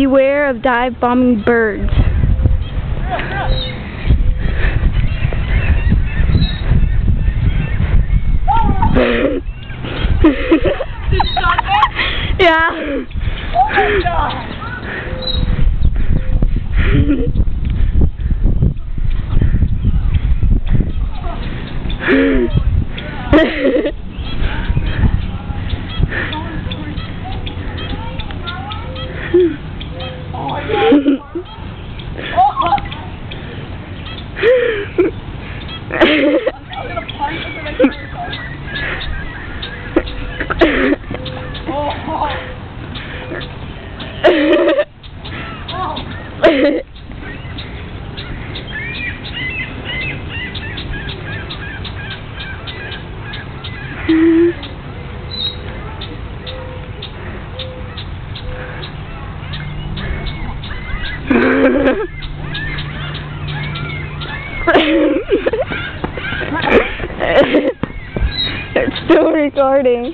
Beware of dive-bombing birds. Did you stop it? Yeah. Oh my God! Oh my God! I'm gonna punch it and then turn it off. It's still recording.